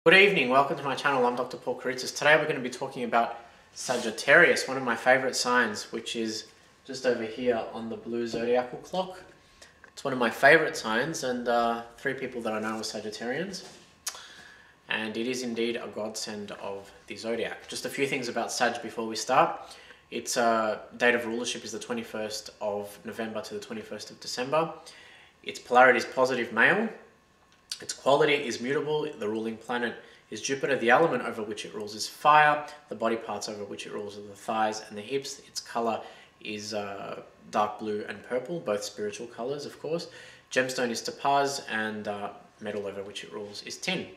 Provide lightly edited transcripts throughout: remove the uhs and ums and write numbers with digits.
Good evening, welcome to my channel. I'm Dr. Paul Karitsis. Today we're going to be talking about Sagittarius, one of my favourite signs, which is just over here on the blue zodiacal clock. It's one of my favourite signs, and three people that I know are Sagittarians. And it is indeed a godsend of the zodiac. Just a few things about Sag before we start. Its date of rulership is the 21st of November to the 21st of December. Its polarity is positive male. Its quality is mutable. The ruling planet is Jupiter. The element over which it rules is fire. The body parts over which it rules are the thighs and the hips. Its color is dark blue and purple, both spiritual colors, of course. Gemstone is topaz, and metal over which it rules is tin.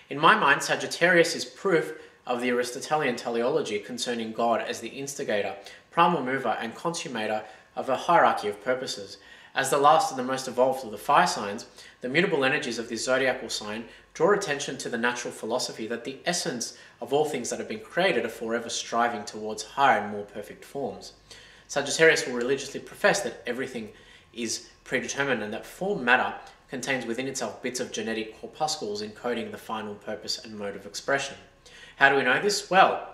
In my mind, Sagittarius is proof of the Aristotelian teleology concerning God as the instigator, primal mover, and consummator of a hierarchy of purposes. As the last and the most evolved of the fire signs, the mutable energies of this zodiacal sign draw attention to the natural philosophy that the essence of all things that have been created are forever striving towards higher and more perfect forms. Sagittarius will religiously profess that everything is predetermined and that form matter contains within itself bits of genetic corpuscles encoding the final purpose and mode of expression. How do we know this? Well,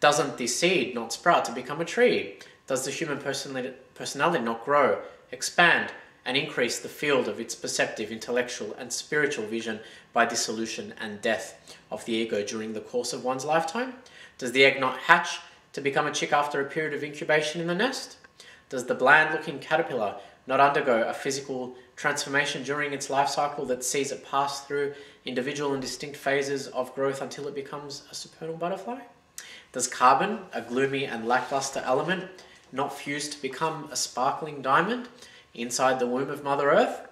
doesn't the seed not sprout to become a tree? Does the human personality not grow, expand, and increase the field of its perceptive, intellectual, and spiritual vision by dissolution and death of the ego during the course of one's lifetime? Does the egg not hatch to become a chick after a period of incubation in the nest? Does the bland-looking caterpillar not undergo a physical transformation during its life cycle that sees it pass through individual and distinct phases of growth until it becomes a supernal butterfly? Does carbon, a gloomy and lackluster element, not fuse to become a sparkling diamond inside the womb of Mother Earth?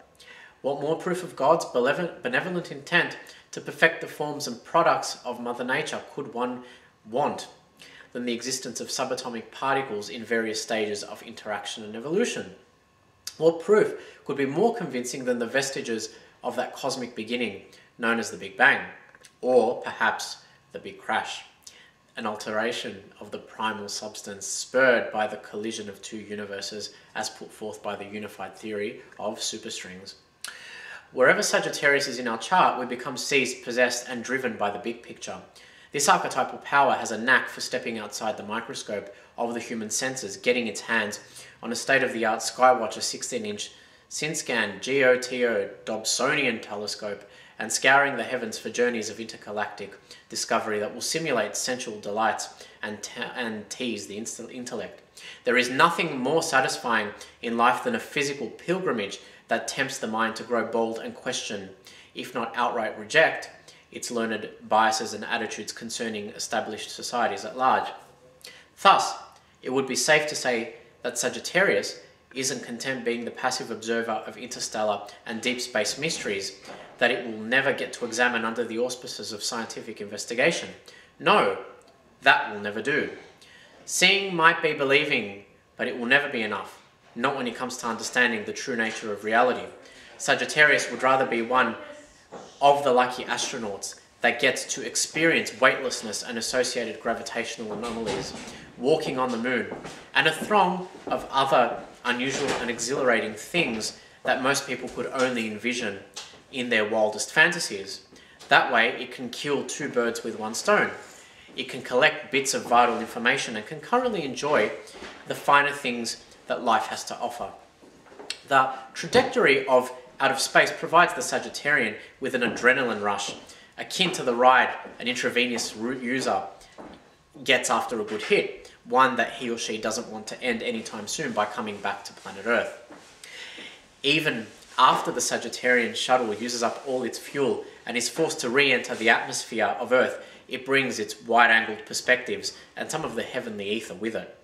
What more proof of God's benevolent intent to perfect the forms and products of Mother Nature could one want than the existence of subatomic particles in various stages of interaction and evolution? What proof could be more convincing than the vestiges of that cosmic beginning known as the Big Bang, or perhaps the Big Crash? An alteration of the primal substance spurred by the collision of two universes as put forth by the unified theory of superstrings. Wherever Sagittarius is in our chart, we become seized, possessed, and driven by the big picture. This archetypal power has a knack for stepping outside the microscope of the human senses, getting its hands on a state-of-the-art Skywatcher 16-inch SynScan GOTO Dobsonian telescope and scouring the heavens for journeys of intergalactic discovery that will simulate sensual delights and tease the intellect. There is nothing more satisfying in life than a physical pilgrimage that tempts the mind to grow bold and question, if not outright reject, its learned biases and attitudes concerning established societies at large. Thus, it would be safe to say that Sagittarius isn't content being the passive observer of interstellar and deep space mysteries that it will never get to examine under the auspices of scientific investigation. No, that will never do. Seeing might be believing, but it will never be enough, not when it comes to understanding the true nature of reality. Sagittarius would rather be one of the lucky astronauts that gets to experience weightlessness and associated gravitational anomalies, walking on the moon, and a throng of other unusual and exhilarating things that most people could only envision in their wildest fantasies. That way, it can kill two birds with one stone. It can collect bits of vital information and concurrently enjoy the finer things that life has to offer. The trajectory of out of space provides the Sagittarian with an adrenaline rush, akin to the ride an intravenous user gets after a good hit, one that he or she doesn't want to end anytime soon by coming back to planet Earth. Even after the Sagittarian shuttle uses up all its fuel and is forced to re-enter the atmosphere of Earth, it brings its wide-angled perspectives and some of the heavenly ether with it.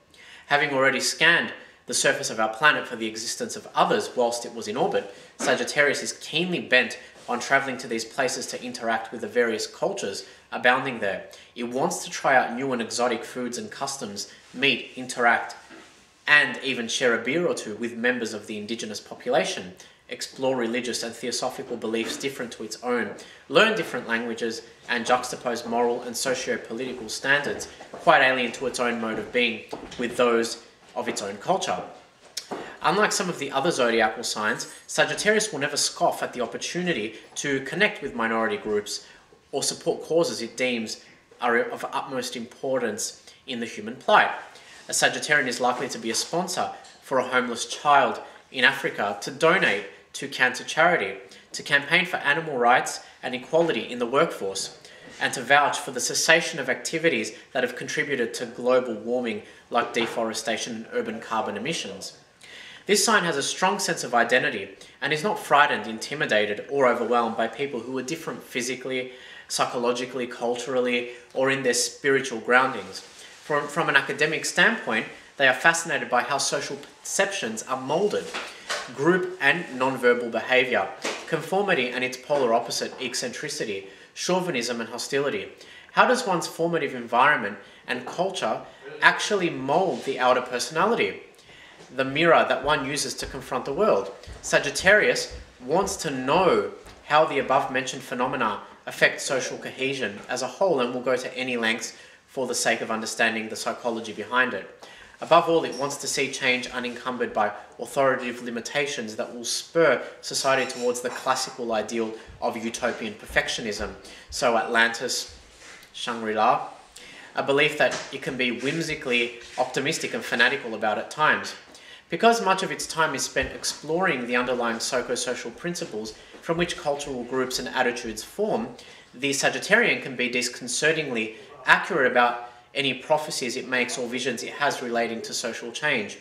Having already scanned the surface of our planet for the existence of others whilst it was in orbit, Sagittarius is keenly bent on travelling to these places to interact with the various cultures abounding there. It wants to try out new and exotic foods and customs, meet, interact, and even share a beer or two with members of the indigenous population, explore religious and theosophical beliefs different to its own, learn different languages, and juxtapose moral and socio-political standards quite alien to its own mode of being with those of its own culture. Unlike some of the other zodiacal signs, Sagittarius will never scoff at the opportunity to connect with minority groups or support causes it deems are of utmost importance in the human plight. A Sagittarian is likely to be a sponsor for a homeless child in Africa, to donate to cancer charity, to campaign for animal rights and equality in the workforce, and to vouch for the cessation of activities that have contributed to global warming like deforestation and urban carbon emissions. This sign has a strong sense of identity and is not frightened, intimidated, or overwhelmed by people who are different physically, psychologically, culturally, or in their spiritual groundings. From an academic standpoint, they are fascinated by how social perceptions are moulded, group and non-verbal behaviour, conformity and its polar opposite, eccentricity, chauvinism and hostility. How does one's formative environment and culture actually mould the outer personality, the mirror that one uses to confront the world? Sagittarius wants to know how the above-mentioned phenomena affect social cohesion as a whole, and will go to any lengths for the sake of understanding the psychology behind it. Above all, it wants to see change unencumbered by authoritative limitations that will spur society towards the classical ideal of utopian perfectionism. So Atlantis, Shangri-La, a belief that it can be whimsically optimistic and fanatical about at times. Because much of its time is spent exploring the underlying psychosocial principles from which cultural groups and attitudes form, the Sagittarian can be disconcertingly accurate about any prophecies it makes or visions it has relating to social change.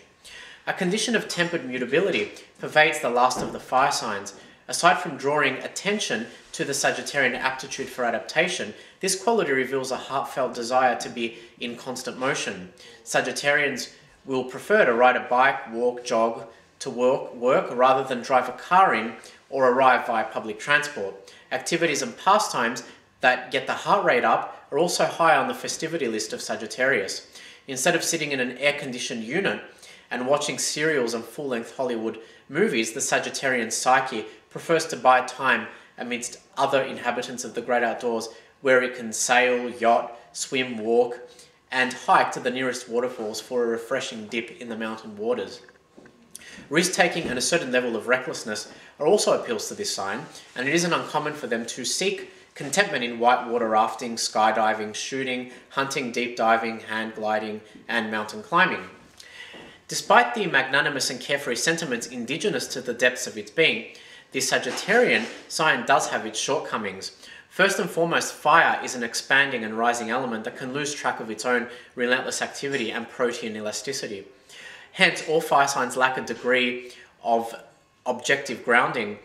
A condition of tempered mutability pervades the last of the fire signs. Aside from drawing attention to the Sagittarian aptitude for adaptation, this quality reveals a heartfelt desire to be in constant motion. Sagittarians will prefer to ride a bike, walk, jog to work rather than drive a car in or arrive via public transport. Activities and pastimes that get the heart rate up are also high on the festivity list of Sagittarius. Instead of sitting in an air-conditioned unit and watching serials and full-length Hollywood movies, the Sagittarian psyche prefers to bide time amidst other inhabitants of the great outdoors, where it can sail, yacht, swim, walk, and hike to the nearest waterfalls for a refreshing dip in the mountain waters. Risk-taking and a certain level of recklessness are also appeals to this sign, and it isn't uncommon for them to seek contentment in whitewater rafting, skydiving, shooting, hunting, deep diving, hand gliding, and mountain climbing. Despite the magnanimous and carefree sentiments indigenous to the depths of its being, the Sagittarian sign does have its shortcomings. First and foremost, fire is an expanding and rising element that can lose track of its own relentless activity and protean elasticity. Hence, all fire signs lack a degree of objective grounding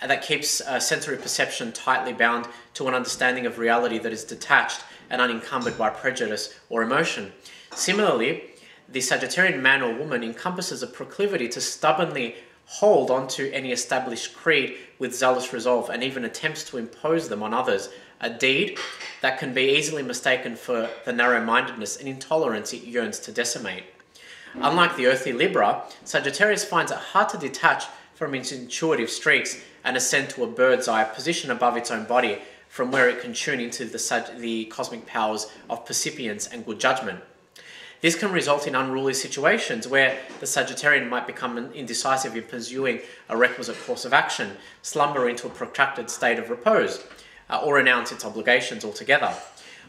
that keeps sensory perception tightly bound to an understanding of reality that is detached and unencumbered by prejudice or emotion. Similarly, the Sagittarian man or woman encompasses a proclivity to stubbornly hold onto any established creed with zealous resolve, and even attempts to impose them on others, a deed that can be easily mistaken for the narrow-mindedness and intolerance it yearns to decimate. Unlike the earthly Libra, Sagittarius finds it hard to detach from its intuitive streaks and ascend to a bird's eye position above its own body, from where it can tune into the cosmic powers of percipience and good judgment. This can result in unruly situations where the Sagittarian might become indecisive in pursuing a requisite course of action, slumber into a protracted state of repose, or renounce its obligations altogether.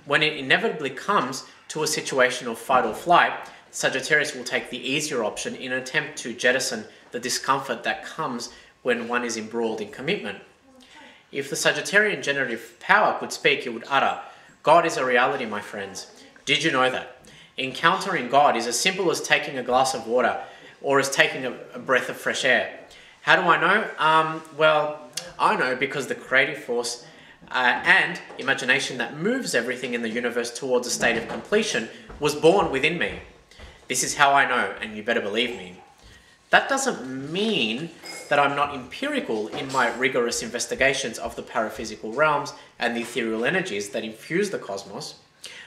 When it inevitably comes to a situation of fight or flight, Sagittarius will take the easier option in an attempt to jettison the discomfort that comes when one is embroiled in commitment. If the Sagittarian generative power could speak, it would utter, "God is a reality, my friends. Did you know that? Encountering God is as simple as taking a glass of water or as taking a breath of fresh air." How do I know? Well, I know because the creative force and imagination that moves everything in the universe towards a state of completion was born within me. This is how I know, and you better believe me. That doesn't mean that I'm not empirical in my rigorous investigations of the paraphysical realms and the ethereal energies that infuse the cosmos.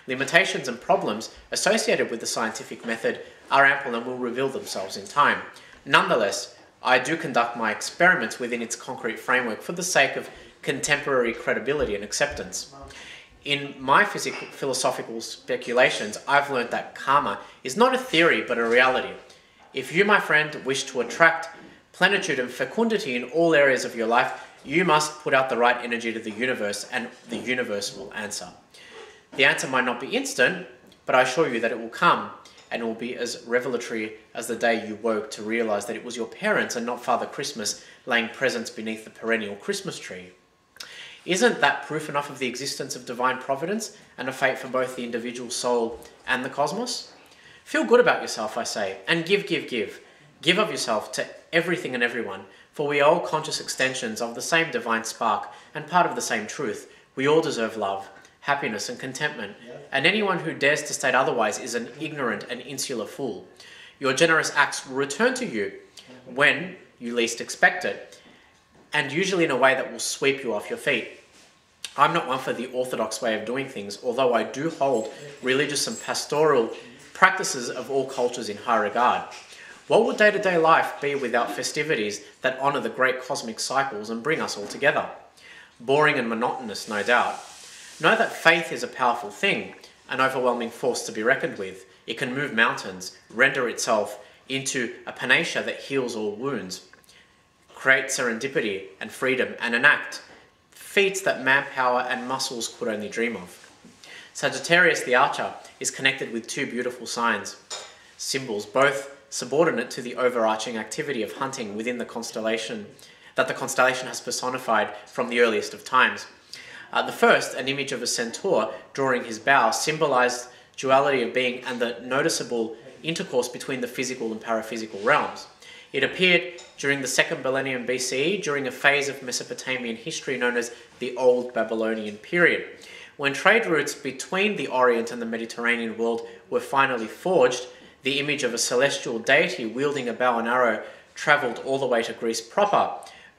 Limitations and problems associated with the scientific method are ample and will reveal themselves in time. Nonetheless, I do conduct my experiments within its concrete framework for the sake of contemporary credibility and acceptance. In my philosophical speculations, I've learned that karma is not a theory but a reality. If you, my friend, wish to attract plenitude and fecundity in all areas of your life, You must put out the right energy to the universe, and the universe will answer. The answer might not be instant, but I assure you that it will come, and it will be as revelatory as the day you woke to realize that it was your parents and not Father Christmas laying presents beneath the perennial Christmas tree. Isn't that proof enough of the existence of divine providence and a fate for both the individual soul and the cosmos? Feel good about yourself, I say, and give. Give of yourself to everything and everyone, for we are all conscious extensions of the same divine spark and part of the same truth. We all deserve love, happiness and contentment, and anyone who dares to state otherwise is an ignorant and insular fool. Your generous acts will return to you when you least expect it, and usually in a way that will sweep you off your feet. I'm not one for the orthodox way of doing things, although I do hold religious and pastoral practices of all cultures in high regard. What would day-to-day life be without festivities that honour the great cosmic cycles and bring us all together? Boring and monotonous, no doubt. Know that faith is a powerful thing, an overwhelming force to be reckoned with. It can move mountains, render itself into a panacea that heals all wounds, create serendipity and freedom, and enact feats that manpower and muscles could only dream of. Sagittarius the Archer is connected with two beautiful symbols, both subordinate to the overarching activity of hunting within the constellation that the constellation has personified from the earliest of times. The first, an image of a centaur drawing his bow, symbolized duality of being and the noticeable intercourse between the physical and paraphysical realms. It appeared during the 2nd millennium BCE, during a phase of Mesopotamian history known as the Old Babylonian period. When trade routes between the Orient and the Mediterranean world were finally forged, the image of a celestial deity wielding a bow and arrow travelled all the way to Greece proper,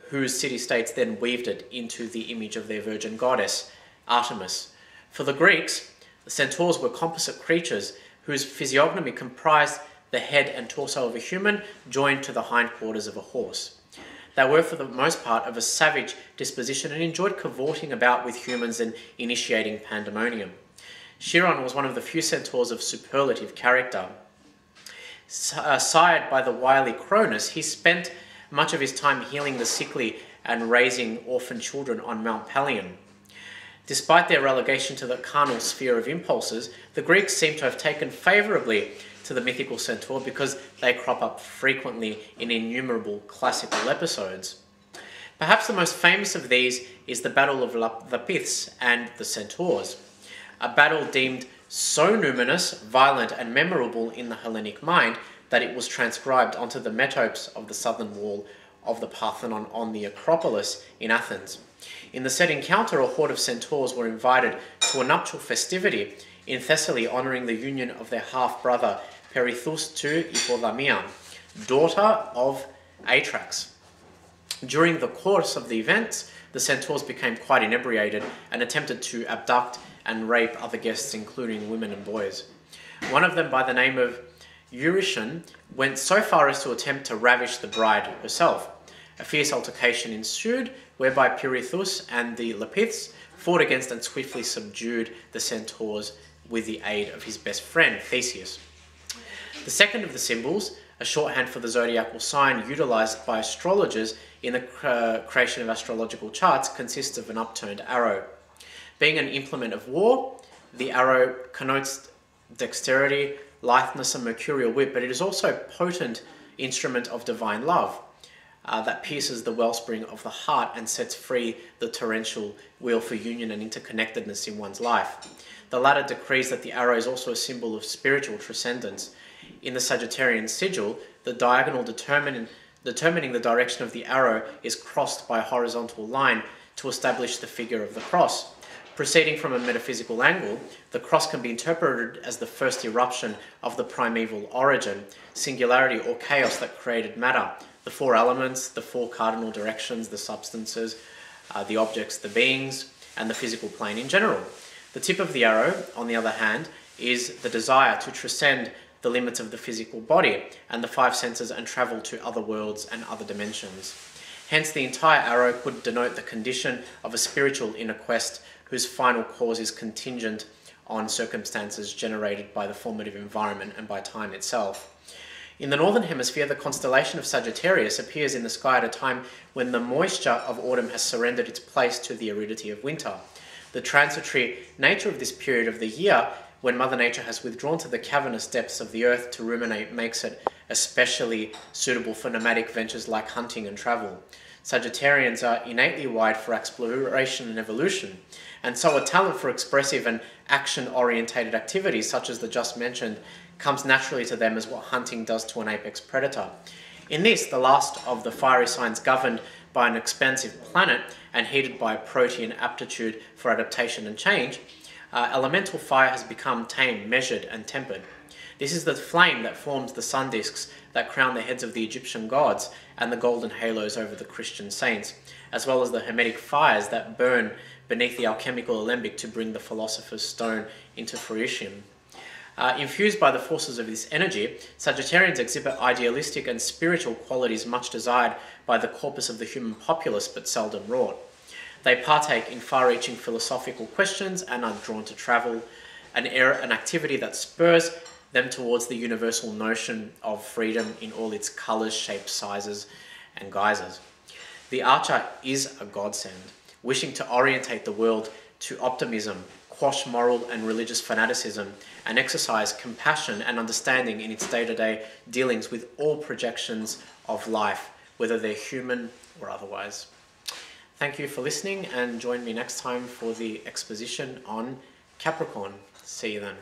whose city-states then weaved it into the image of their virgin goddess, Artemis. For the Greeks, the centaurs were composite creatures whose physiognomy comprised the head and torso of a human joined to the hindquarters of a horse. They were for the most part of a savage disposition and enjoyed cavorting about with humans and initiating pandemonium. Chiron was one of the few centaurs of superlative character. Sired by the wily Cronus, he spent much of his time healing the sickly and raising orphan children on Mount Pelion. Despite their relegation to the carnal sphere of impulses, the Greeks seem to have taken favourably to the mythical centaur because they crop up frequently in innumerable classical episodes. Perhaps the most famous of these is the Battle of the Pyths and the Centaurs, a battle deemed so numinous, violent and memorable in the Hellenic mind that it was transcribed onto the metopes of the southern wall of the Parthenon on the Acropolis in Athens. In the said encounter, a horde of centaurs were invited to a nuptial festivity in Thessaly, honouring the union of their half-brother Perithous to Hippodamia, daughter of Atrax. During the course of the events, the centaurs became quite inebriated and attempted to abduct and rape other guests, including women and boys. One of them, by the name of Eurytion, went so far as to attempt to ravish the bride herself. A fierce altercation ensued, whereby Pirithous and the Lapiths fought against and swiftly subdued the centaurs with the aid of his best friend, Theseus. The second of the symbols, a shorthand for the zodiacal sign utilized by astrologers in the creation of astrological charts, consists of an upturned arrow. Being an implement of war, the arrow connotes dexterity, litheness, and mercurial wit, but it is also a potent instrument of divine love that pierces the wellspring of the heart and sets free the torrential wheel for union and interconnectedness in one's life. The latter decrees that the arrow is also a symbol of spiritual transcendence. In the Sagittarian sigil, the diagonal determining the direction of the arrow is crossed by a horizontal line to establish the figure of the cross. Proceeding from a metaphysical angle, the cross can be interpreted as the first eruption of the primeval origin, singularity or chaos that created matter, the four elements, the four cardinal directions, the substances, the objects, the beings, and the physical plane in general. The tip of the arrow, on the other hand, is the desire to transcend the limits of the physical body and the five senses and travel to other worlds and other dimensions. Hence, the entire arrow could denote the condition of a spiritual inner quest whose final cause is contingent on circumstances generated by the formative environment and by time itself. In the northern hemisphere, the constellation of Sagittarius appears in the sky at a time when the moisture of autumn has surrendered its place to the aridity of winter. The transitory nature of this period of the year, when Mother Nature has withdrawn to the cavernous depths of the earth to ruminate, makes it especially suitable for nomadic ventures like hunting and travel. Sagittarians are innately wired for exploration and evolution, and so a talent for expressive and action-orientated activities such as the just mentioned comes naturally to them as what hunting does to an apex predator. In this, the last of the fiery signs governed by an expansive planet and heated by protean aptitude for adaptation and change, elemental fire has become tame, measured, and tempered. This is the flame that forms the sun discs that crown the heads of the Egyptian gods and the golden halos over the Christian saints, as well as the Hermetic fires that burn beneath the alchemical alembic to bring the philosopher's stone into fruition. Infused by the forces of this energy, Sagittarians exhibit idealistic and spiritual qualities much desired by the corpus of the human populace but seldom wrought. They partake in far-reaching philosophical questions and are drawn to travel, an activity that spurs them towards the universal notion of freedom in all its colours, shapes, sizes, and guises. The archer is a godsend, wishing to orientate the world to optimism, quash moral and religious fanaticism, and exercise compassion and understanding in its day-to-day dealings with all projections of life, whether they're human or otherwise. Thank you for listening, and join me next time for the exposition on Capricorn. See you then.